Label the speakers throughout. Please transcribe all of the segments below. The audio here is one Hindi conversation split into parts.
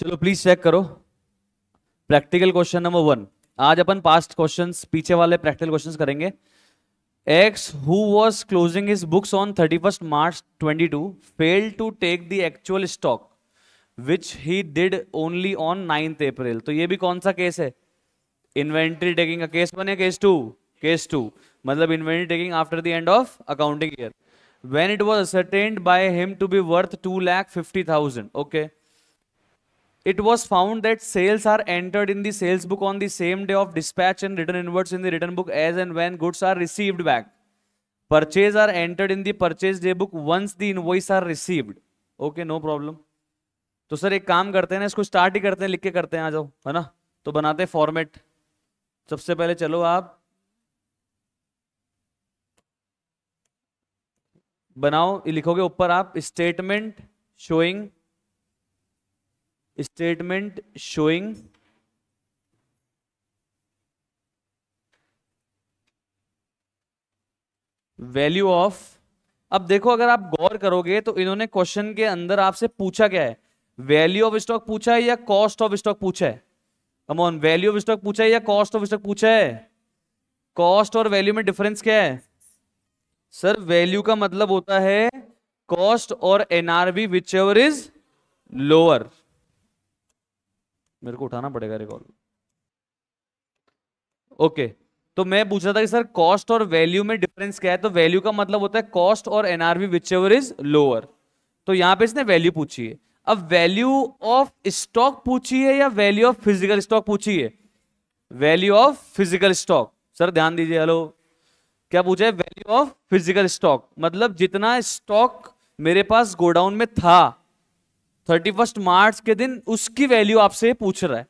Speaker 1: चलो प्लीज चेक करो प्रैक्टिकल क्वेश्चन नंबर 1। आज अपन पास्ट क्वेश्चंस पीछे वाले प्रैक्टिकल क्वेश्चंस करेंगे। X, who was closing his books on 31st March 22, failed to take the actual stock, which he did only on 9th April। तो ये भी कौन सा केस है? इन्वेंट्री टेकिंग का केस 1 है केस 2? केस 2 मतलब inventory taking after the end of accounting year, when it was ascertained by him to be worth 2,50,000। okay, it was found that sales are entered in the sales book on the same day of dispatch and written inwards in the written book as and when goods are received back। Purchase are entered in the purchase day book once the invoice are received। okay, no problem। तो सर एक काम करते हैं ना, इसको स्टार्ट ही करते हैं, लिख के करते हैं, आ जाओ, है ना। तो बनाते हैं फॉर्मेट। सबसे पहले चलो आप बनाओ, लिखोगे ऊपर आप स्टेटमेंट शोइंग वैल्यू ऑफ। अब देखो अगर आप गौर करोगे तो इन्होंने क्वेश्चन के अंदर आपसे पूछा क्या है? वैल्यू ऑफ स्टॉक पूछा है या कॉस्ट ऑफ स्टॉक पूछा है? Come on, value of stock पूछा है या कॉस्ट ऑफ स्टॉक पूछा है? कॉस्ट और वैल्यू में डिफरेंस क्या है? सर वैल्यू का मतलब होता है कॉस्ट और NRV which ever is lower. मेरे को उठाना पड़ेगा रिकॉल। ओके, तो मैं पूछ रहा था कि सर कॉस्ट और वैल्यू में डिफरेंस क्या है? तो वैल्यू का मतलब होता है कॉस्ट और NRV which ever is lower. तो यहां पे इसने वैल्यू पूछी है। अब वैल्यू ऑफ स्टॉक पूछी है या वैल्यू ऑफ फिजिकल स्टॉक पूछी है? Value of physical stock. Sir ध्यान दीजिए, हेलो, क्या पूछा है? वैल्यू ऑफ फिजिकल स्टॉक मतलब जितना स्टॉक मेरे पास गोडाउन में था 31 मार्च के दिन, उसकी वैल्यू आपसे पूछ रहा है।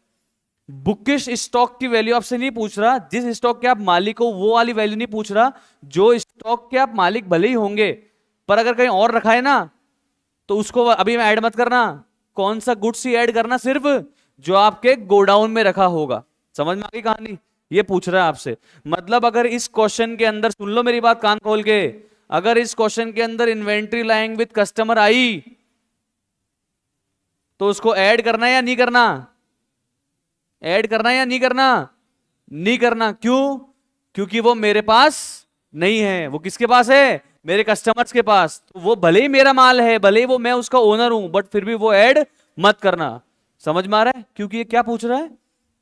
Speaker 1: बुकिश स्टॉक की वैल्यू आपसे नहीं पूछ रहा। जिस स्टॉक के आप मालिक हो वो वाली वैल्यू नहीं पूछ रहा। जो स्टॉक के आप मालिक भले ही होंगे पर अगर कहीं और रखा है ना तो उसको अभी में ऐड मत करना। कौन सा गुड्स ही ऐड करना? सिर्फ जो आपके गोडाउन में रखा होगा। समझ में आ गई कहानी? ये पूछ रहा है आपसे। मतलब अगर इस क्वेश्चन के अंदर, सुन लो मेरी बात कान खोल के, अगर इस क्वेश्चन के अंदर inventory lying with customer I तो उसको ऐड करना है या नहीं करना? ऐड करना है या नहीं करना? नहीं करना। क्यों? क्योंकि वो मेरे पास नहीं है। वो किसके पास है? मेरे कस्टमर्स के पास। तो वो भले ही मेरा माल है, भले ही वो मैं उसका ओनर हूं, बट फिर भी वो ऐड मत करना। समझ में आ रहा है? क्योंकि ये क्या पूछ रहा है?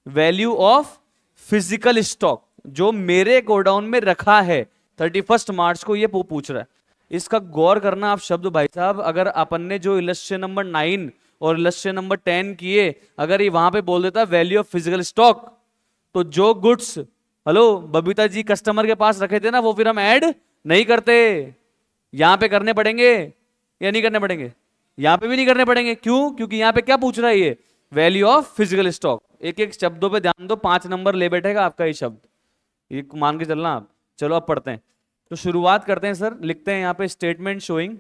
Speaker 1: वैल्यू ऑफ फिजिकल स्टॉक जो मेरे गोडाउन में रखा है 31 मार्च को, ये पूछ रहा है। इसका गौर करना आप शब्द भाई साहब। अगर अपन ने जो इलस्ट्रेशन नंबर 9 और इलस्ट्रेशन नंबर 10 किए, अगर ये वहां पे बोल देता वैल्यू ऑफ फिजिकल स्टॉक, तो जो goods, hello, Babita ji customer के पास रखे थे ना, वो फिर हम ऐड नहीं करते। यहां पे करने पड़ेंगे या नहीं करने पड़ेंगे? यहां पे भी नहीं करने पड़ेंगे। क्यों? क्योंकि यहां पे क्या पूछ रहा है? ये वैल्यू ऑफ फिजिकल स्टॉक। एक एक शब्दों पे ध्यान दो, 5 नंबर ले बैठेगा आपका ये शब्द, ये मान के चलना आप। चलो अब पढ़ते हैं। तो शुरुआत करते हैं सर। लिखते हैं यहां पे statement showing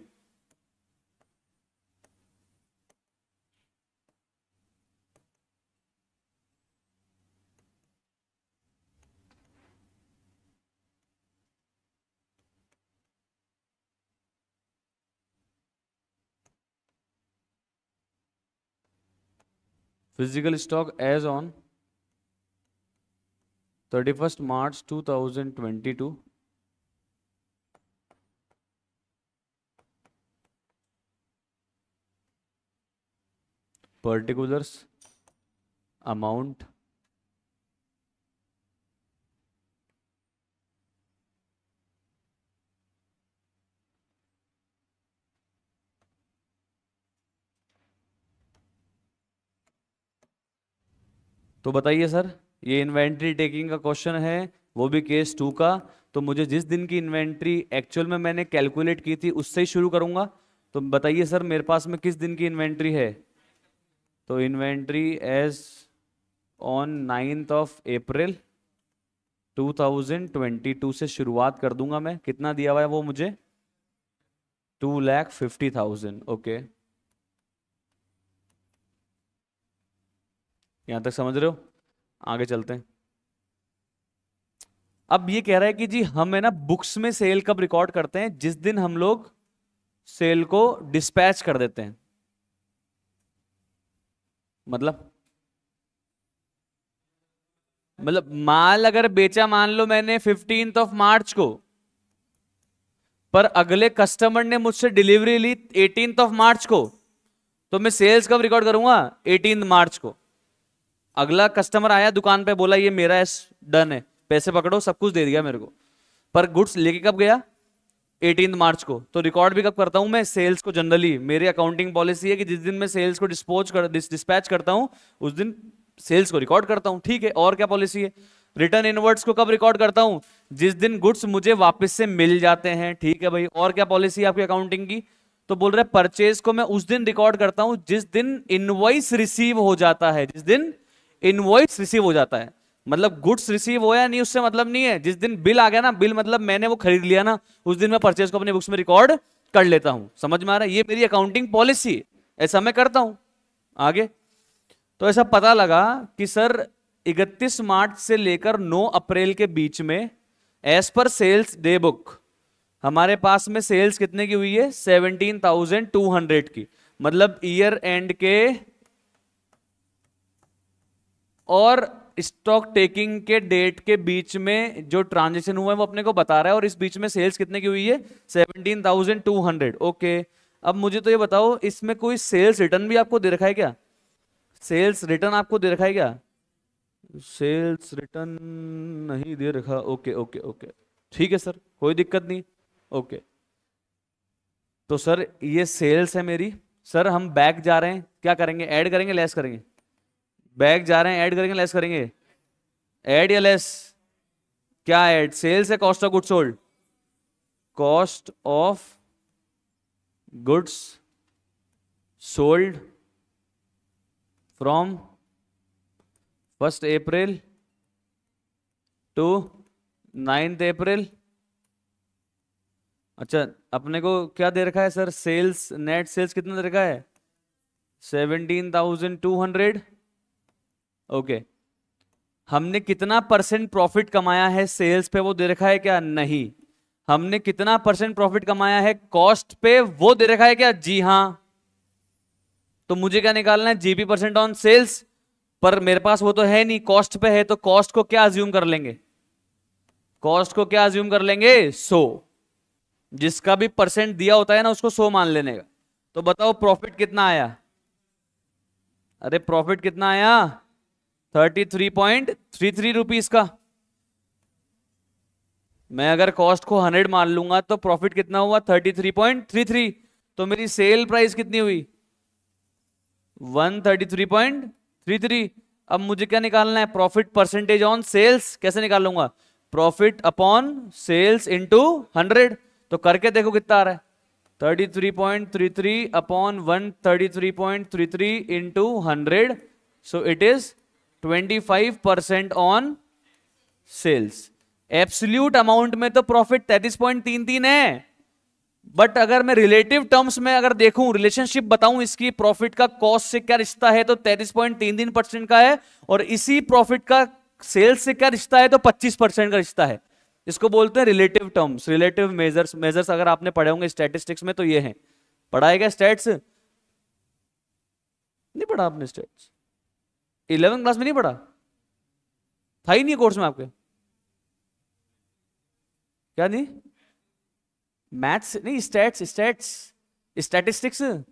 Speaker 1: physical stock as on 31st March 2022 particulars amount तो बताइए सर, ये इन्वेंट्री टेकिंग का क्वेश्चन है, वो भी केस 2 का। तो मुझे जिस दिन की इन्वेंट्री एक्चुअल में मैंने कैलकुलेट की थी उससे ही शुरू करूंगा। तो बताइए सर मेरे पास में किस दिन की इन्वेंट्री है? तो inventory as on 9th of April 2022 से शुरुआत कर दूंगा मैं। कितना दिया हुआ है वो मुझे? 2,50,000। ओके, यहां तक समझ रहे हो? आगे चलते हैं। अब ये कह रहा है कि जी हम है ना बुक्स में सेल कब रिकॉर्ड करते हैं? जिस दिन हम लोग सेल को डिस्पैच कर देते हैं। मतलब मतलब माल अगर बेचा मान लो मैंने 15 मार्च को, पर अगले कस्टमर ने मुझसे डिलीवरी ली 18 मार्च को, तो मैं सेल्स कब रिकॉर्ड करूंगा? 18 मार्च को। अगला कस्टमर आया दुकान पे, बोला ये मेरा है, डन है, पैसे पकड़ो, सब कुछ दे दिया मेरे को, पर गुड्स लेके कब गया? 18 मार्च को। तो रिकॉर्ड भी कब करता हूं मैं? सेल्स को। जनरली मेरी अकाउंटिंग पॉलिसी है कि जिस दिन मैं सेल्स को डिस्पैच करता हूं उस दिन सेल्स को रिकॉर्ड करता हूं। ठीक है, और क्या पॉलिसी है? रिटर्न इनवर्ड्स को कब रिकॉर्ड करता हूं? जिस दिन गुड्स मुझे वापस से मिल जाते हैं। ठीक है भाई, और क्या पॉलिसी है आपकी अकाउंटिंग की? तो बोल रहे परचेज को मैं उस दिन रिकॉर्ड करता हूं जिस दिन इनवॉइस रिसीव हो जाता है। जिस दिन इनवॉइस रिसीव हो जाता है, मतलब गुड्स रिसीव होया नहीं उससे मतलब नहीं है, जिस दिन बिल आ गया ना, बिल मतलब मैंने वो खरीद लिया ना, उस दिन मैं परचेज को अपनी बुक्स में रिकॉर्ड कर लेता हूं। समझ में आ रहा है? ये मेरी अकाउंटिंग पॉलिसी है, ऐसा मैं करता हूं। आगे तो ऐसा पता लगा कि सर 31 मार्च से लेकर 9 अप्रैल के बीच में as per sales day book हमारे पास में सेल्स कितने की हुई है? 17,200 की। मतलब ईयर एंड के और स्टॉक टेकिंग के डेट के बीच में जो ट्रांजेक्शन हुआ है वो अपने को बता रहा है, और इस बीच में सेल्स कितने की हुई है? 17,200। ओके, अब मुझे तो ये बताओ, इसमें कोई सेल्स रिटर्न भी आपको दे रखा है क्या? सेल्स रिटर्न आपको दे रखा है क्या? सेल्स रिटर्न नहीं दे रखा। ओके ओके ओके, ठीक है सर, कोई दिक्कत नहीं। ओके, तो सर ये सेल्स है मेरी। सर हम बैक जा रहे हैं, क्या करेंगे? ऐड करेंगे, लेस करेंगे? बैक जा रहे हैं, ऐड करेंगे, लेस करेंगे? ऐड या लेस? क्या ऐड? सेल्स है cost of goods sold? Cost of goods sold from 1 April to 9 April. अच्छा, अपने को क्या दे रखा है सर? सेल्स, नेट सेल्स कितना दे रखा है? 17,200। ओके, हमने कितना परसेंट प्रॉफिट कमाया है सेल्स पे, वो दे रखा है क्या? नहीं। हमने कितना परसेंट प्रॉफिट कमाया है कॉस्ट पे, वो दे रखा है क्या? जी हां। तो मुझे क्या निकालना है? जीपी परसेंट ऑन सेल्स, पर मेरे पास वो तो है नहीं, कॉस्ट पे है, तो कॉस्ट को क्या अज्यूम कर लेंगे? कॉस्ट को क्या अज्यूम कर लेंगे? 100। जिसका भी परसेंट दिया होता है ना उसको 100 मान लेने का। तो बताओ प्रॉफिट कितना आया? अरे प्रॉफिट कितना आया? 33.33 रुपीस का। मैं अगर कॉस्ट को 100 मान लूंगा तो प्रॉफिट कितना हुआ? 33.33। तो मेरी सेल प्राइस कितनी हुई? 133.33। अब मुझे क्या निकालना है? Profit percentage on sales. कैसे निकाल लूंगा? Profit upon sales into 100। तो करके देखो कितना आ रहा है? 33.33 upon 133.33 into 100, so it is 25% on sales. Absolute amount में तो प्रॉफिट 33.33 है, बट अगर मैं रिलेटिव टर्म्स में अगर देखूं, रिलेशनशिप बताऊं इसकी, प्रॉफिट का कॉस्ट से क्या रिश्ता है, तो 33.33% का है, और इसी प्रॉफिट का सेल्स से क्या रिश्ता है, तो 25% का रिश्ता है। इसको बोलते हैं relative terms, relative measures. Measures अगर आपने पढ़े होंगे स्टैटिस्टिक्स में तो ये हैं। पढ़ा है क्या स्टैट्स? नहीं पढ़ा आपने स्टैट्स? 11th क्लास में नहीं पढ़ा? था ही नहीं कोर्स में आपके? क्या नहीं? मैथ्स नहीं, स्टैट्स, स्टैट्स, स्टैटिस्टिक्स। ये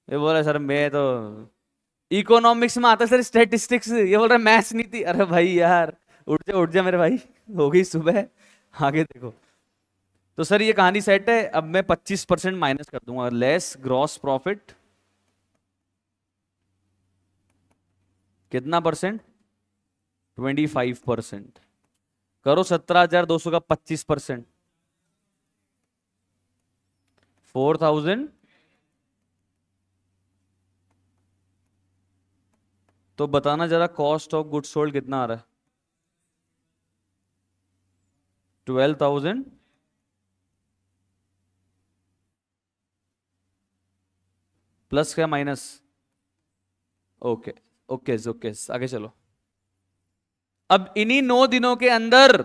Speaker 1: बोल रहा सर मैं तो इकोनॉमिक्स में आता सर स्टैटिस्टिक्स, ये बोल रहा मैथ्स नहीं थी। अरे भाई यार, उठ जा मेरे भाई, हो गई सुबह, आगे देखो। तो सर ये कहानी सेट है। अब मैं 25% माइनस कर दूंगा, लेस ग्रॉस प्रॉफिट कितना परसेंट? 25%। करो 17,200 का 25%, 4,000। तो बताना जरा कॉस्ट ऑफ गुड्स सोल्ड कितना आ रहा है? 12,000 प्लस क्या माइनस? ओके ओके ओके, आगे चलो। अब इन्हीं 9 दिनों के अंदर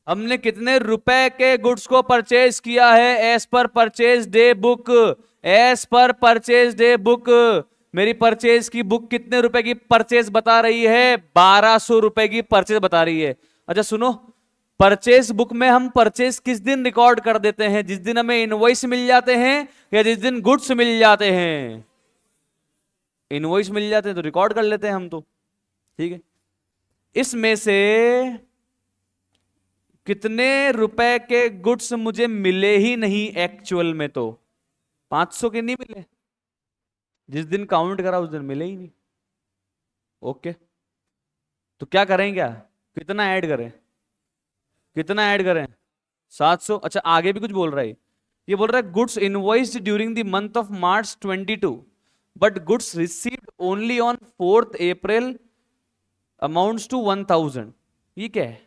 Speaker 1: हमने कितने रुपए के गुड्स को परचेज किया है एज पर परचेज डे बुक? एज पर परचेज डे बुक मेरी परचेज की बुक कितने रुपए की परचेज बता रही है? 1200 रुपए की परचेज बता रही है। अच्छा सुनो, परचेज बुक में हम परचेज किस दिन रिकॉर्ड कर देते हैं? जिस दिन हमें इनवॉइस मिल जाते हैं या जिस दिन गुड्स मिल जाते हैं? इनवॉइस मिल जाते हैं तो रिकॉर्ड कर लेते हैं हम तो, ठीक है। इसमें से कितने रुपए के गुड्स मुझे मिले ही नहीं एक्चुअल में? तो 500 के नहीं मिले, जिस दिन काउंट करा उस दिन मिले ही नहीं। ओके, तो क्या करें? क्या कितना ऐड करें? कितना ऐड करें? 700। अच्छा आगे भी कुछ बोल रहा है, ये बोल रहा है goods invoiced during the month of March 22 but goods received only on 4th April amounts to 1000। ये क्या है?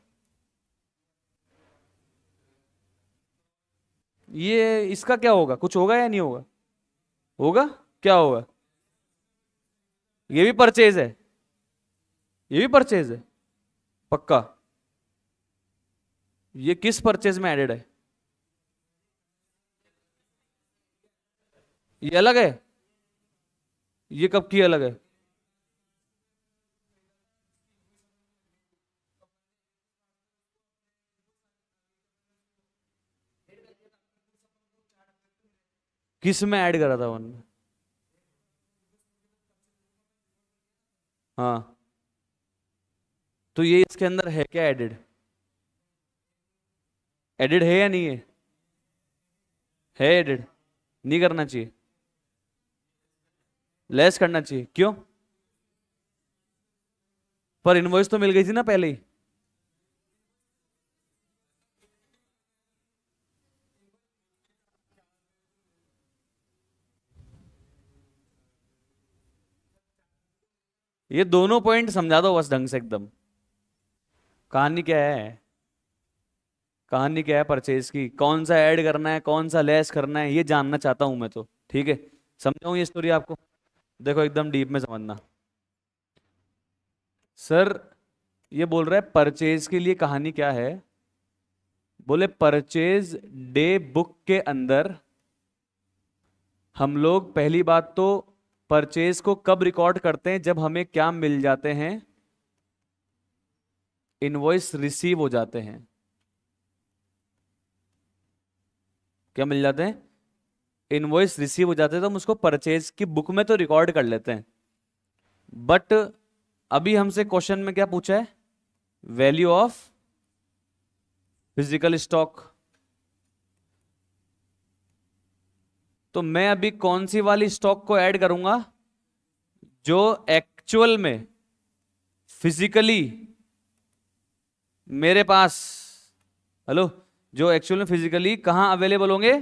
Speaker 1: ये इसका क्या होगा? कुछ होगा या नहीं होगा? होगा, क्या होगा? ये भी परचेज है, ये भी परचेज है पक्का। ये किस परचेज में एडेड है? ये अलग है। ये कब की अलग है? किस में ऐड करा था उन्होंने? हाँ, तो ये इसके अंदर है क्या एडेड? एडेड है या नहीं है? है एडेड। नहीं करना चाहिए, लेस करना चाहिए। क्यों? पर इनवॉइस तो मिल गई थी ना पहले ही। ये दोनों पॉइंट समझा दो बस ढंग से एकदम। कहानी क्या है? कहानी क्या है परचेज की? कौन सा ऐड करना है, कौन सा लेस करना है, ये जानना चाहता हूं मैं तो, ठीक है। समझाऊं ये स्टोरी आपको? देखो एकदम डीप में समझना। सर ये बोल रहा है परचेज के लिए कहानी क्या है? बोले परचेज डे बुक के अंदर हम लोग पहली बात तो परचेज को कब रिकॉर्ड करते हैं? जब हमें क्या मिल जाते हैं? इनवॉइस रिसीव हो जाते हैं। क्या मिल जाते हैं? इनवॉइस रिसीव हो जाते हैं, तो हम उसको परचेज की बुक में तो रिकॉर्ड कर लेते हैं। बट अभी हमसे क्वेश्चन में क्या पूछा है? Value of physical stock. तो मैं अभी कौन सी वाली स्टॉक को ऐड करूंगा? जो एक्चुअल में फिजिकली मेरे पास, हेलो, जो एक्चुअल में फिजिकली कहां अवेलेबल होंगे?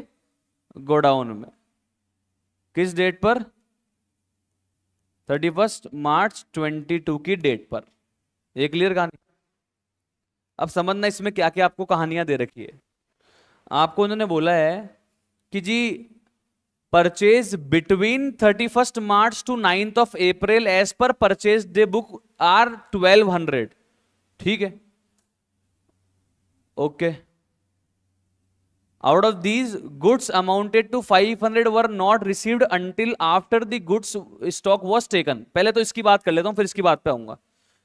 Speaker 1: गोडाउन में। किस डेट पर? 31 मार्च 22 की डेट पर। ये क्लियर कहानी? अब समझना इसमें क्या क्या आपको कहानियां दे रखी है। आपको उन्होंने बोला है कि जी purchase between 31 March to 9th of April as पर परचेज डे बुक आर 1200। ठीक है, okay. Out of these goods amounted to 500 were not received until after the goods stock was taken. पहले तो इसकी बात कर लेता हूं, फिर इसकी बात पे आऊंगा।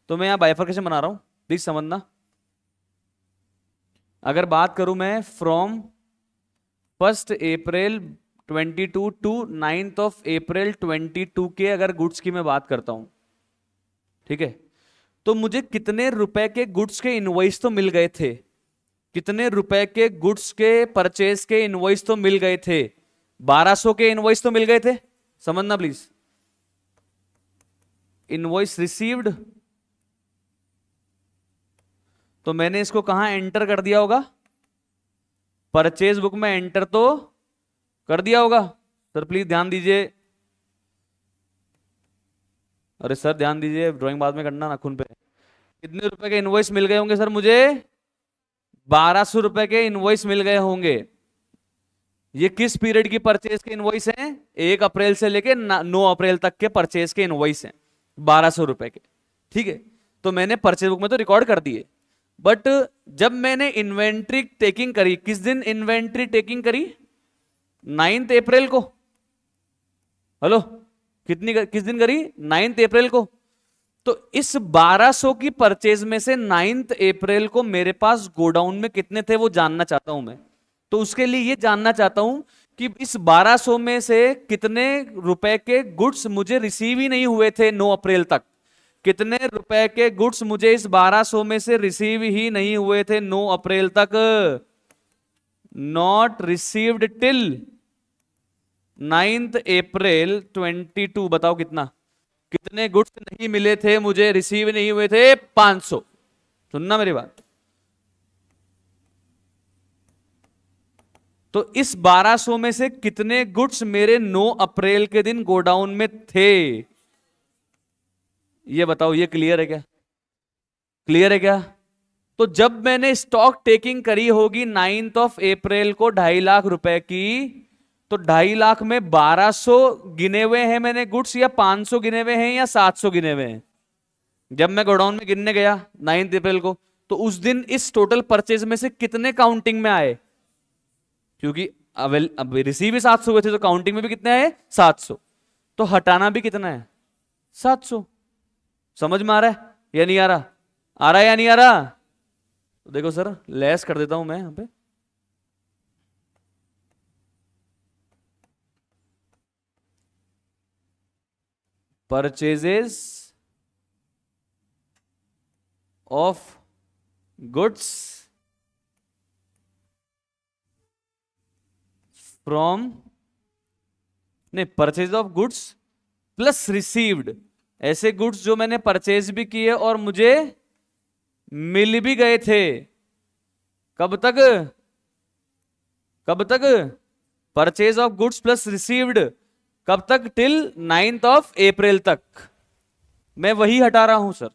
Speaker 1: तो मैं यहां बाइफर्केशन बना रहा हूं, प्लीज समझना। अगर बात करूं मैं from 1st April 22 to 9th of April 22 के अगर गुड्स की मैं बात करता हूं, ठीक है, तो मुझे कितने रुपए के गुड्स के इनवॉइस तो मिल गए थे? कितने रुपए के गुड्स के परचेज के इनवॉइस तो मिल गए थे? 1200 के इनवॉइस तो मिल गए थे। समझना प्लीज। इनवॉइस रिसीव्ड, तो मैंने इसको कहां एंटर कर दिया होगा? परचेज बुक में एंटर तो कर दिया होगा। सर प्लीज ध्यान दीजिए। अरे सर ध्यान दीजिए, ड्राइंग बाद में करना नाखून पे। कितने रुपए के इनवॉइस मिल गए होंगे सर मुझे? 1200 रुपए के इनवॉइस मिल गए होंगे। ये किस पीरियड की परचेज के इनवॉइस हैं? 1 अप्रैल से लेके 9 अप्रैल तक के परचेज के इनवॉइस हैं, 1200 रुपए के। ठीक है, तो मैंने परचेज बुक में तो रिकॉर्ड कर दिए, बट जब मैंने इन्वेंट्री टेकिंग करी, किस दिन इन्वेंट्री टेकिंग करी? 9th अप्रैल को। हेलो, किस दिन करी? 9 अप्रैल को। तो इस 1200 की परचेज में से 9 अप्रैल को मेरे पास गोडाउन में कितने थे वो जानना चाहता हूं मैं। तो उसके लिए ये जानना चाहता हूं कि इस 1200 में से कितने रुपए के गुड्स मुझे रिसीव ही नहीं हुए थे 9 अप्रैल तक। कितने रुपए के गुड्स मुझे इस 1200 में से रिसीव ही नहीं हुए थे 9 अप्रैल तक? नॉट रिसीव्ड टिल 9 अप्रैल 22। बताओ कितना, कितने गुड्स नहीं मिले थे मुझे, रिसीव नहीं हुए थे? 500। सुनना मेरी बात। तो इस 1200 में से कितने गुड्स मेरे 9 अप्रैल के दिन गोडाउन में थे? ये बताओ, ये क्लियर है क्या? क्लियर है क्या? तो जब मैंने स्टॉक टेकिंग करी होगी 9 अप्रैल को 2.5 लाख रुपए की, तो 2.5 लाख में 1200 गिने हुए हैं मैंने गुड्स, या 500 गिने हुए हैं, या 700 गिने हुए हैं? जब मैं गोडाउन में गिनने गया 9 अप्रैल को, तो उस दिन इस टोटल परचेज में से कितने काउंटिंग में आए? क्योंकि अब रिसीव भी 700 हुए थे, तो काउंटिंग में भी कितने आए? 700। तो हटाना भी कितना है? 700। समझ में आ रहा है या नहीं आ रहा? आ रहा है या नहीं आ रहा? तो देखो सर, लेस कर देता हूं मैं यहां पे। परचेजेस ऑफ गुड्स फ्रॉम, नहीं, purchase of goods plus received. ऐसे गुड्स जो मैंने परचेज भी किए और मुझे मिल भी गए थे। कब तक? कब तक? Purchase of goods plus received कब तक? टिल 9 अप्रैल तक। मैं वही हटा रहा हूं सर।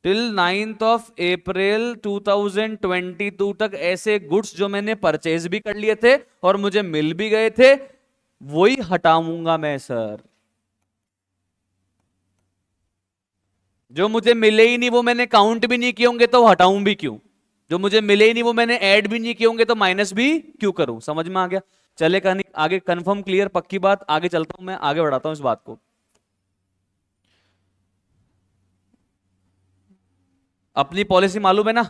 Speaker 1: टिल 9 अप्रैल 2022 तक ऐसे गुड्स जो मैंने परचेज भी कर लिए थे और मुझे मिल भी गए थे, वही हटाऊंगा मैं सर। जो मुझे मिले ही नहीं, वो मैंने काउंट भी नहीं किए होंगे, तो हटाऊं भी क्यों? जो मुझे मिले ही नहीं, वो मैंने ऐड भी नहीं किए होंगे, तो माइनस भी क्यों करूं? समझ में आ गया? चले कहानी आगे, कंफर्म, क्लियर, पक्की बात। आगे चलता हूं मैं, आगे बढ़ाता हूं इस बात को। अपनी पॉलिसी मालूम है ना,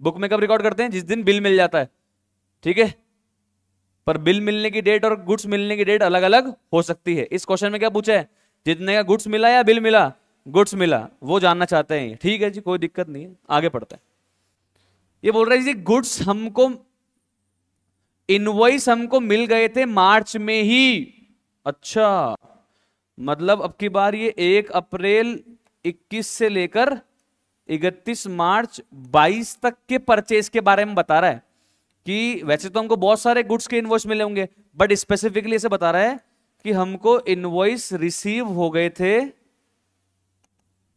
Speaker 1: बुक में कब रिकॉर्ड करते हैं? जिस दिन बिल मिल जाता है, ठीक है? पर बिल मिलने की डेट और गुड्स मिलने की डेट अलग अलग हो सकती है। इस क्वेश्चन में क्या पूछा है? जितने का गुड्स मिला या बिल मिला? गुड्स मिला, वो जानना चाहते हैं। ठीक है जी, कोई दिक्कत नहीं है, आगे पढ़ते हैं। ये बोल रहा है जी, गुड्स हमको, इनवॉइस हमको मिल गए थे मार्च में ही। अच्छा, मतलब अब की बार ये 1 अप्रैल 21 से लेकर 31 मार्च 22 तक के परचेज के बारे में बता रहा है कि वैसे तो हमको बहुत सारे गुड्स के इनवॉइस मिले होंगे, बट स्पेसिफिकली ऐसे बता रहा है कि हमको इनवॉइस रिसीव हो गए थे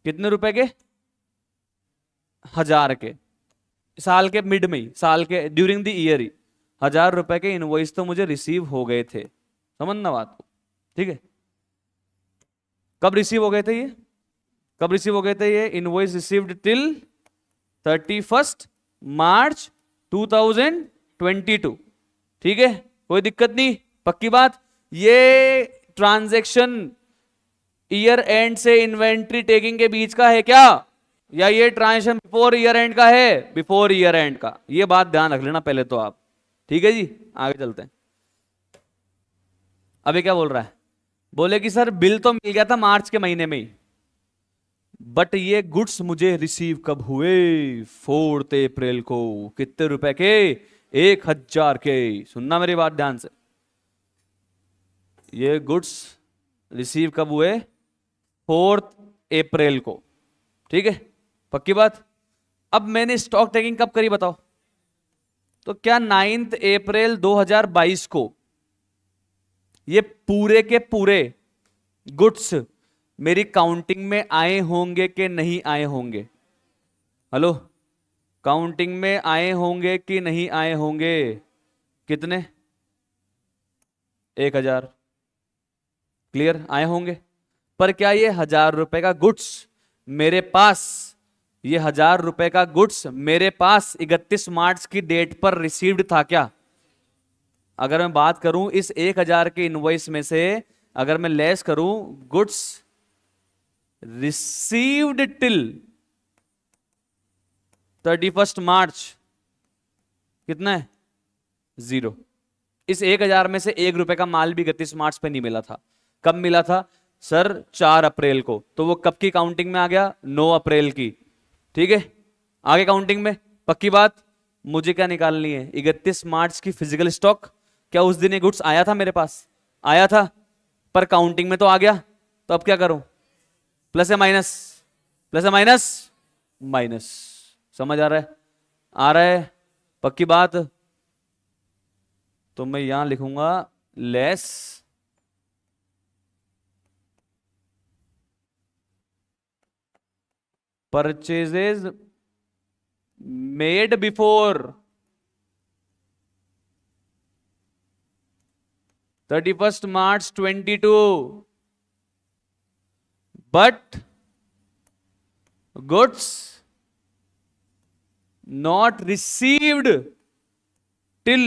Speaker 1: कितने रुपए के? 1000 के। साल के मिड में ही, साल के ड्यूरिंग द ईयर ही 1000 रुपए के इनवॉइस तो मुझे रिसीव हो गए थे। समझना बात को, ठीक है? कब रिसीव हो गए थे ये? कब रिसीव हो गए थे ये? इनवॉइस रिसीव्ड टिल 31 मार्च 2022। ठीक है, कोई दिक्कत नहीं, पक्की बात। ये ट्रांजैक्शन ईयर एंड से इन्वेंट्री टेकिंग के बीच का है क्या, या ये ट्रांजैक्शन बिफोर ईयर एंड का है? बिफोर ईयर एंड का। ये बात ध्यान रख लेना पहले तो आप, ठीक है जी? आगे चलते हैं। अभी क्या बोल रहा है? बोले कि सर बिल तो मिल गया था मार्च के महीने में ही, बट ये गुड्स मुझे रिसीव कब हुए? 4 अप्रैल को। कितने रुपए के? 1000 के। सुनना मेरी बात ध्यान से, ये गुड्स रिसीव कब हुए? 4 अप्रैल को, ठीक है? पक्की बात। अब मैंने स्टॉक टेकिंग कब करी बताओ? तो क्या 9 अप्रैल 2022 को ये पूरे के पूरे गुड्स मेरी काउंटिंग में आए होंगे कि नहीं आए होंगे? हेलो, काउंटिंग में आए होंगे कि नहीं आए होंगे? कितने? 1000। क्लियर? आए होंगे। पर क्या ये 1000 रुपए का गुड्स मेरे पास, ये 1000 रुपए का गुड्स मेरे पास 31 मार्च की डेट पर रिसीव्ड था क्या? अगर मैं बात करूं इस 1000 के इनवॉइस में से अगर मैं लेस करूं गुड्स रिसीव्ड टिल 31 मार्च, कितना है? 0। इस 1000 में से 1 रुपए का माल भी 31 मार्च पे नहीं मिला था। कब मिला था सर? 4 अप्रैल को। तो वो कब की काउंटिंग में आ गया? 9 अप्रैल की। ठीक है, आगे काउंटिंग में। पक्की बात। मुझे क्या निकालनी है? 31 मार्च की फिजिकल स्टॉक। क्या उस दिन ये गुड्स आया था मेरे पास? आया था, पर काउंटिंग में तो आ गया। तो अब क्या करूं? प्लस या माइनस? प्लस या माइनस? माइनस। समझ आ रहा है? आ रहा है? पक्की बात। तो मैं यहां लिखूंगा less purchases made before 31 March 22, but goods not received till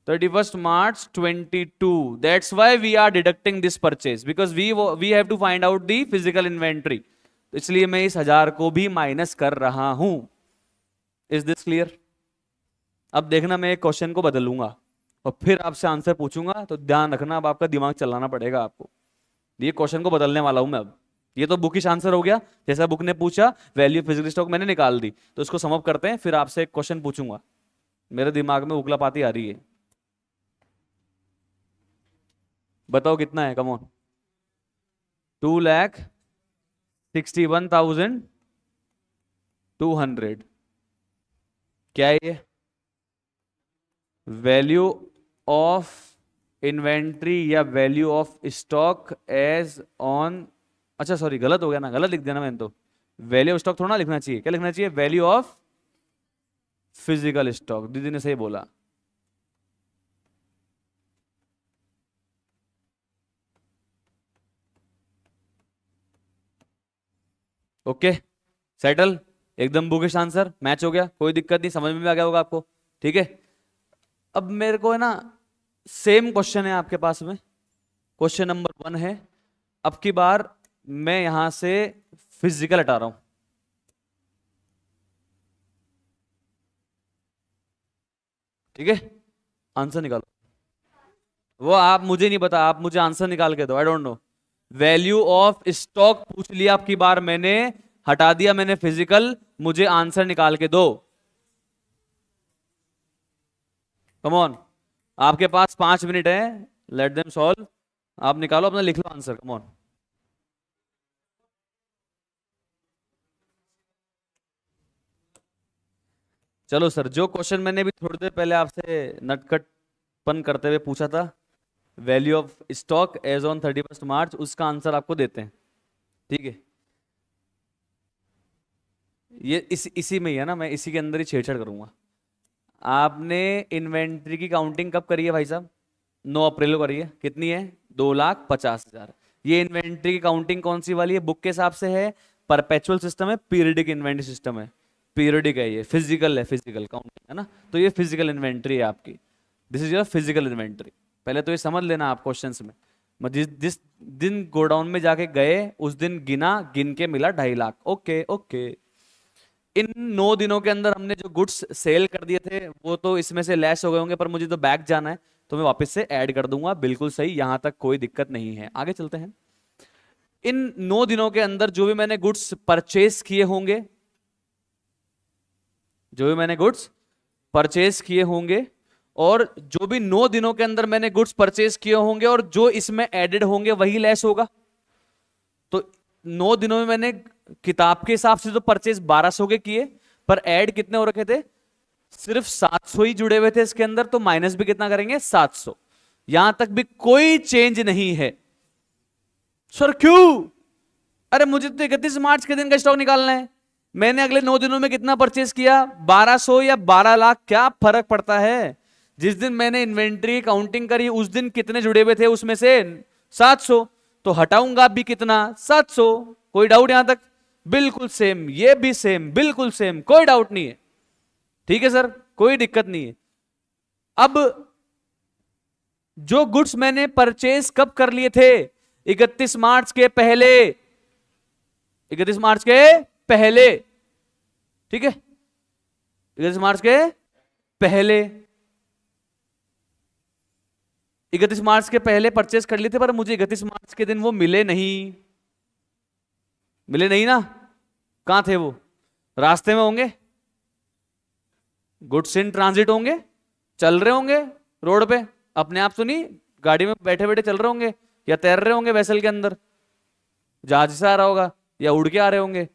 Speaker 1: 31st March 22. That's why we are deducting this purchase because we have to find out the physical inventory. तो इसलिए मैं इस 1000 को भी माइनस कर रहा हूं। Is this clear? अब देखना, मैं एक क्वेश्चन को बदलूंगा और फिर आपसे आंसर पूछूंगा, तो ध्यान रखना, अब आपका दिमाग चलाना पड़ेगा आपको। ये क्वेश्चन को बदलने वाला हूं मैं अब। ये तो बुकिश आंसर हो गया, जैसा बुक ने पूछा वैल्यू फिजिकल स्टॉक मैंने निकाल दी। तो इसको सम अप करते हैं, फिर आपसे एक क्वेश्चन पूछूंगा। मेरे दिमाग में उगलापाती आ रही है। बताओ कितना है? Come on. 2,61,200। क्या है ये? वैल्यू ऑफ इन्वेंट्री या value of stock as on, अच्छा सॉरी गलत हो गया ना, गलत लिख देना मैंने तो। वैल्यू ऑफ स्टॉक थोड़ा ना लिखना चाहिए, क्या लिखना चाहिए? Value of physical stock. दीदी ने सही बोला। ओके, सेटल, एकदम बुकिश आंसर, मैच हो गया, कोई दिक्कत नहीं, समझ में भी आ गया होगा आपको। ठीक है, अब मेरे को है ना, सेम क्वेश्चन है आपके पास में, क्वेश्चन नंबर 1 है। अब की बार मैं यहां से फिजिकल हटा रहा हूं। ठीक है, आंसर निकालो। वो आप मुझे नहीं पता, आप मुझे आंसर निकाल के दो। I don't know. Value of stock पूछ लिया आपकी बार मैंने, हटा दिया मैंने फिजिकल, मुझे आंसर निकाल के दो। कम ऑन, आपके पास 5 मिनट है, लेट देम सॉल्व। आप निकालो अपना, लिख लो आंसर। Come on. चलो सर, जो क्वेश्चन मैंने भी थोड़ी देर पहले आपसे नटखटपन करते हुए पूछा था, value of stock as on 31 March, उसका आंसर आपको देते हैं। ठीक है, ये इसी में ही है ना, मैं इसी के अंदर ही छेड़छाड़ करूंगा। आपने इन्वेंट्री की काउंटिंग कब करी है भाई साहब? 9 अप्रैल को करी है। कितनी है? 2,50,000। ये इन्वेंट्री की काउंटिंग कौन सी वाली है? बुक के हिसाब से है परपेचुअल सिस्टम है, पीरियडिक इन्वेंट्री सिस्टम है? पीरियडिक है, ये फिजिकल है, फिजिकल काउंटिंग है ना। तो ये फिजिकल इन्वेंट्री है आपकी, this is your physical inventory. पहले तो ये समझ लेना आप क्वेश्चंस में। जिस दिन गोडाउन में जाके गए उस दिन गिना, गिन के मिला 2.5 लाख। Okay okay. इन 9 दिनों के अंदर हमने जो गुड्स सेल कर दिए थे वो तो इसमें से लेस हो गए होंगे, पर मुझे तो बैक जाना है तो मैं वापस से ऐड कर दूंगा। बिल्कुल सही, यहां तक कोई दिक्कत नहीं है। आगे चलते हैं। इन 9 दिनों के अंदर जो भी मैंने गुड्स परचेस किए होंगे, जो भी मैंने गुड्स परचेस किए होंगे, और जो भी 9 दिनों के अंदर मैंने गुड्स परचेस किए होंगे और जो इसमें एडेड होंगे वही लेस होगा। तो 9 दिनों में मैंने किताब के हिसाब से तो परचेस 1200 के किए, पर ऐड कितने हो रखे थे? सिर्फ 700 ही जुड़े हुए थे इसके अंदर, तो माइनस भी कितना करेंगे? 700। यहां तक भी कोई चेंज नहीं है। सर क्यों? अरे मुझे तो 31 मार्च के दिन का स्टॉक निकालना है। मैंने अगले 9 दिनों में कितना परचेस किया? 1200 या 12 लाख, क्या फर्क पड़ता है? जिस दिन मैंने इन्वेंट्री काउंटिंग करी उस दिन कितने जुड़े हुए थे उसमें से? 700। तो हटाऊंगा भी कितना? 700। कोई डाउट यहां तक? बिल्कुल सेम, ये भी सेम, बिल्कुल सेम, कोई डाउट नहीं है। ठीक है सर, कोई दिक्कत नहीं है। अब जो गुड्स मैंने परचेज कब कर लिए थे? 31 मार्च के पहले, 31 मार्च के पहले, ठीक है, 31 मार्च के पहले, 31 मार्च के पहले परचेज कर लिए थे, पर मुझे 31 मार्च के दिन वो मिले नहीं, मिले नहीं ना। कहां थे वो? रास्ते में होंगे, गुड्स इन ट्रांजिट होंगे, चल रहे होंगे रोड पे, अपने आप तो नहीं, गाड़ी में बैठे बैठे चल रहे होंगे, या तैर रहे होंगे वेसल के अंदर, जहाज से आ रहा होगा, या उड़ के आ रहे होंगे,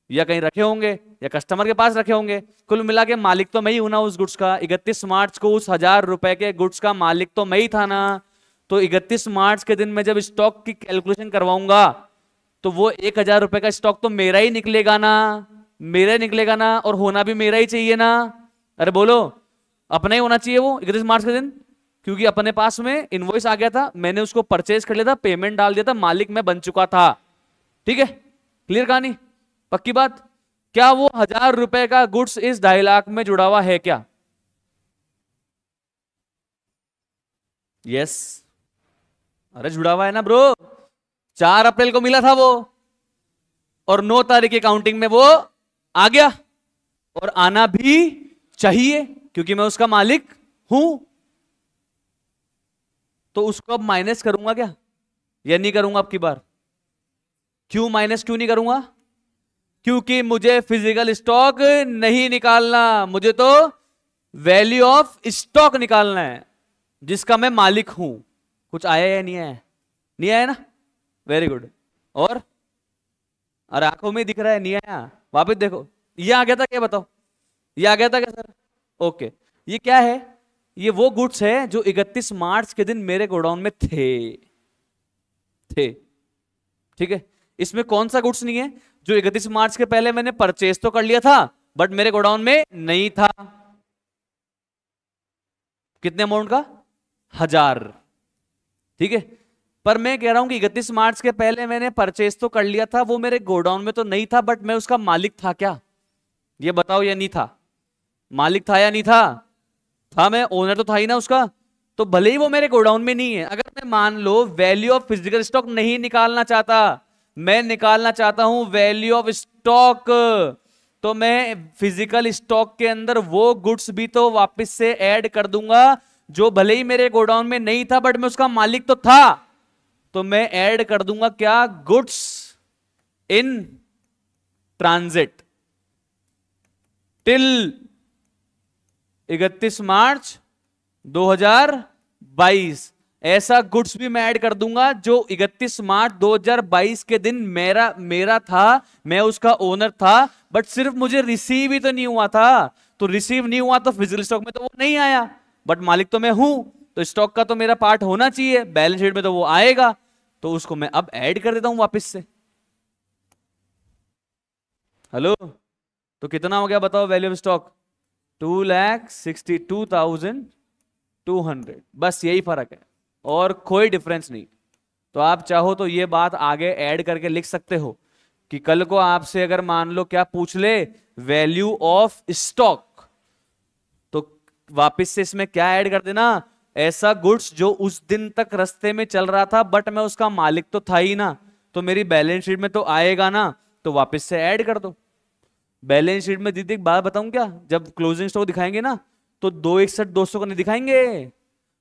Speaker 1: या कहीं रखे होंगे, या कस्टमर के पास रखे होंगे। कुल मिला के मालिक तो मैं ही हूं ना उस गुड्स का। 31 मार्च को उस 1000 रुपए के गुड्स का मालिक तो मैं ही था ना। तो 31 मार्च के दिन मैं जब स्टॉक की कैलकुलेशन करवाऊंगा तो वो 1000 रुपए का स्टॉक तो मेरा ही निकलेगा ना, मेरा ही निकलेगा ना, और होना भी मेरा ही चाहिए ना। अरे बोलो, अपना ही होना चाहिए वो 31 मार्च के दिन, क्योंकि अपने पास में इनवॉइस आ गया था, मैंने उसको परचेज कर लिया था, पेमेंट डाल दिया था, मालिक मैं बन चुका था। ठीक है, क्लियर कहानी, पक्की बात। क्या वो 1000 रुपए का गुड्स इस 2.5 लाख में जुड़ा हुआ है क्या? यस, अरे जुड़ा हुआ है ना ब्रो। 4 अप्रैल को मिला था वो, और 9 तारीख की काउंटिंग में वो आ गया, और आना भी चाहिए क्योंकि मैं उसका मालिक हूं। तो उसको अब माइनस करूंगा क्या, या नहीं करूंगा? अब की बार क्यों माइनस क्यों नहीं करूंगा? क्योंकि मुझे फिजिकल स्टॉक नहीं निकालना, मुझे तो वैल्यू ऑफ स्टॉक निकालना है जिसका मैं मालिक हूं। कुछ आया या नहीं आया? नहीं आया ना, वेरी गुड। और अरे आंखों में दिख रहा है नहीं आया, वापस देखो, ये आ गया था क्या? बताओ, ये आ गया था क्या सर? ओके, ये क्या है? ये वो गुड्स है जो 31 मार्च के दिन मेरे गोडाउन में थे, ठीक है। इसमें कौन सा गुड्स नहीं है जो 31 मार्च के पहले मैंने परचेज तो कर लिया था बट मेरे गोडाउन में नहीं था? कितने अमाउंट का? 1000, ठीक है। पर मैं कह रहा हूं कि 31 मार्च के पहले मैंने परचेज तो कर लिया था, वो मेरे गोडाउन में तो नहीं था, बट मैं उसका मालिक था क्या? ये बताओ, या नहीं था? मालिक था या नहीं था? था, मैं ओनर तो था ही ना उसका। तो भले ही वो मेरे गोडाउन में नहीं है, अगर मैं मान low value of physical stock नहीं निकालना चाहता, मैं निकालना चाहता हूं वैल्यू ऑफ स्टॉक, तो मैं फिजिकल स्टॉक के अंदर वो गुड्स भी तो वापस से ऐड कर दूंगा जो भले ही मेरे गोडाउन में नहीं था बट मैं उसका मालिक तो था। तो मैं ऐड कर दूंगा क्या? गुड्स इन ट्रांजिट टिल 31 मार्च 2022। ऐसा गुड्स भी मैं ऐड कर दूंगा जो 31 मार्च 2022 के दिन मेरा था, मैं उसका ओनर था, बट सिर्फ मुझे रिसीव ही तो नहीं हुआ था। तो रिसीव नहीं हुआ तो फिजिकल स्टॉक में तो वो नहीं आया, बट मालिक तो मैं हूं, तो स्टॉक का तो मेरा पार्ट होना चाहिए, बैलेंस शीट में तो वो आएगा। तो उसको मैं अब ऐड कर देता हूं वापस से। हेलो, तो कितना हो गया बताओ वैल्यू ऑफ स्टॉक? 2,62,200। बस यही फर्क है और कोई डिफरेंस नहीं। तो आप चाहो तो ये बात आगे ऐड करके लिख सकते हो कि कल को आपसे अगर मान लो क्या पूछ ले, वैल्यू ऑफ स्टॉक, तो वापस से इसमें क्या ऐड कर देना? ऐसा गुड्स जो उस दिन तक रास्ते में चल रहा था बट मैं उसका मालिक तो था ही ना, तो मेरी बैलेंस शीट में तो आएगा ना, तो वापस से ऐड कर दो। बैलेंस शीट में दीदी एक बात बताऊं क्या, जब क्लोजिंग स्टॉक दिखाएंगे ना तो 261,200 का नहीं दिखाएंगे,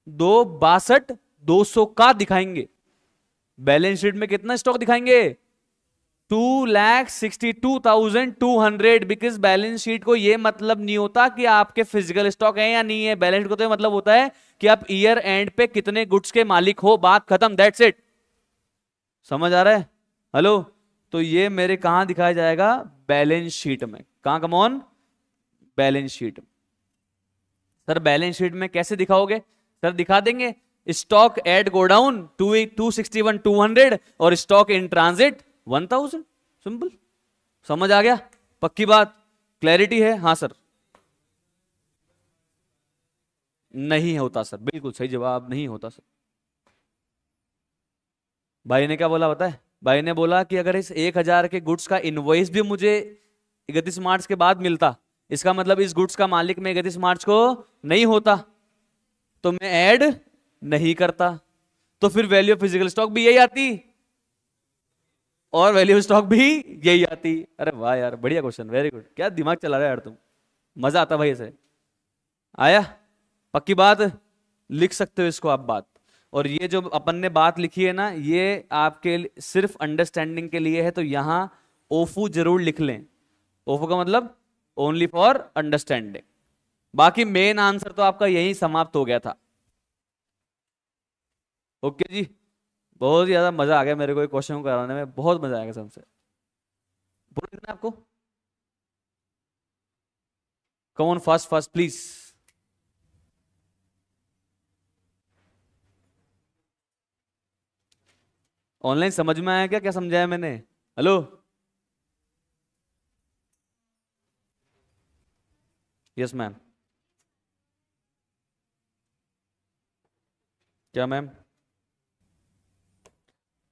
Speaker 1: 262,200 का दिखाएंगे। बैलेंस शीट में कितना स्टॉक दिखाएंगे? 2,62,200, बिकॉज बैलेंस शीट को यह मतलब नहीं होता कि आपके फिजिकल स्टॉक है या नहीं है, बैलेंस शीट को तो मतलब होता है कि आप ईयर एंड पे कितने गुड्स के मालिक हो, बात खत्म, दैट्स इट। समझ आ रहा है? हेलो, तो ये मेरे कहां दिखाया जाएगा? बैलेंस शीट में। कहां? Come on, balance sheet. Sir balance sheet में कैसे दिखाओगे? सर दिखा देंगे, स्टॉक एट गोडाउन 261,200 और स्टॉक इन ट्रांजिट 1,000। सिंपल, समझ आ गया? पक्की बात, क्लैरिटी है? हाँ सर। नहीं होता सर, बिल्कुल सही जवाब, नहीं होता सर। भाई ने क्या बोला पता है? भाई ने बोला कि अगर इस 1000 के गुड्स का इनवॉइस भी मुझे 31 मार्च के बाद मिलता, इसका मतलब इस गुड्स का मालिक में 31 मार्च को नहीं होता, तो मैं ऐड नहीं करता, तो फिर वैल्यू ऑफ फिजिकल स्टॉक भी यही आती और वैल्यू ऑफ स्टॉक भी यही आती। अरे वाह यार, बढ़िया क्वेश्चन, वेरी गुड। क्या दिमाग चला रहा है यार तुम, मजा आता भाई ऐसे। आया? पक्की बात, लिख सकते हो इसको आप बात। और ये जो अपन ने बात लिखी है ना, ये आपके सिर्फ अंडरस्टैंडिंग के लिए है, तो यहां ओफू जरूर लिख लें। ओफू का मतलब ओनली फॉर अंडरस्टैंडिंग। बाकी मेन आंसर तो आपका यही समाप्त हो गया था। ओके जी, बहुत ही ज्यादा मजा आ गया मेरे को क्वेश्चन कराने में, बहुत मजा आएगा सबसे। बोल देना आपको, come on fast fast please. Online समझ में आया क्या, क्या समझाया मैंने? Hello, yes ma'am. क्या मैम?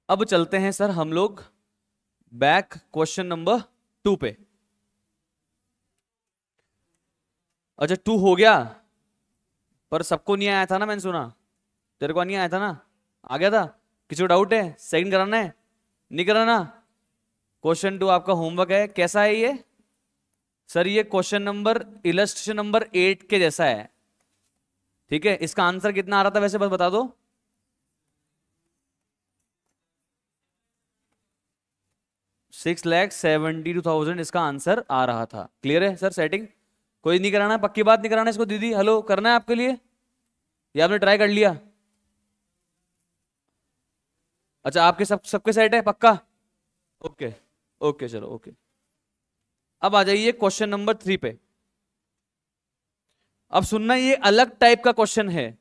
Speaker 1: अब चलते हैं सर हम लोग बैक क्वेश्चन नंबर 2 पे। अच्छा 2 हो गया, पर सबको नहीं आया था ना, मैंने सुना। तेरे को नहीं आया था ना? आ गया था? किसी को डाउट है? सेकंड कराना है? नहीं कराना? क्वेश्चन 2 आपका होमवर्क है। कैसा है ये सर? ये क्वेश्चन नंबर इलस्ट्रेशन नंबर 8 के जैसा है, ठीक है। इसका आंसर कितना आ रहा था वैसे, बस बता दो। 6,72,000 इसका आंसर आ रहा था। क्लियर है सर? सेटिंग कोई नहीं कराना, पक्की बात नहीं कराना इसको। दीदी हेलो, करना है आपके लिए या आपने ट्राई कर लिया? अच्छा आपके सबके सेट है पक्का? ओके ओके, चलो ओके। अब आ जाइए क्वेश्चन नंबर 3 पे। अब सुनना, ये अलग टाइप का क्वेश्चन है।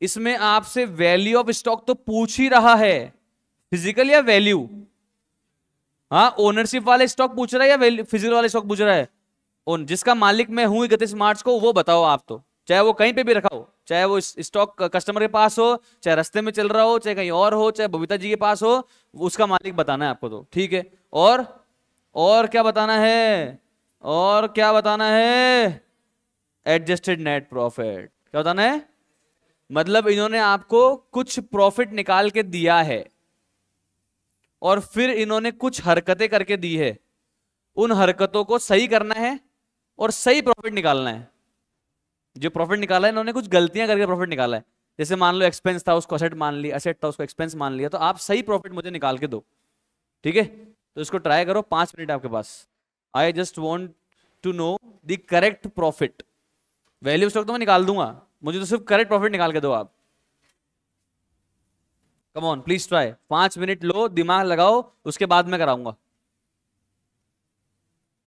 Speaker 1: इसमें आपसे वैल्यू ऑफ स्टॉक तो पूछ ही रहा है, फिजिकल या वैल्यू? हाँ, ओनरशिप वाले स्टॉक पूछ रहा है या फिजिकल वाले स्टॉक पूछ रहा है? ओन जिसका मालिक मैं हूं 31 मार्च को, वो बताओ आप। तो चाहे वो कहीं पे भी रखा हो, चाहे वो स्टॉक कस्टमर के पास हो, चाहे रास्ते में चल रहा हो, चाहे कहीं और हो, चाहे बबीता जी के पास हो, उसका मालिक बताना है आपको। तो ठीक है। और क्या बताना है? और क्या बताना है? Adjusted net profit. क्या बताना है? मतलब इन्होंने आपको कुछ प्रॉफिट निकाल के दिया है और फिर इन्होंने कुछ हरकतें करके दी है, उन हरकतों को सही करना है और सही प्रॉफिट निकालना है। जो प्रॉफिट निकाला है इन्होंने कुछ गलतियां करके प्रॉफिट निकाला है। जैसे मान लो एक्सपेंस था, उसको असेट मान लिया, असेट था उसको एक्सपेंस मान लिया, तो आप सही प्रॉफिट मुझे निकाल के दो। ठीक है, तो इसको ट्राई करो, 5 मिनट आपके पास। I just want to know the correct profit. Value stock तो मैं निकाल दूंगा, मुझे तो सिर्फ करेक्ट प्रॉफिट निकाल के दो आप। Come on please try, 5 minute low, दिमाग लगाओ, उसके बाद मैं कराऊंगा।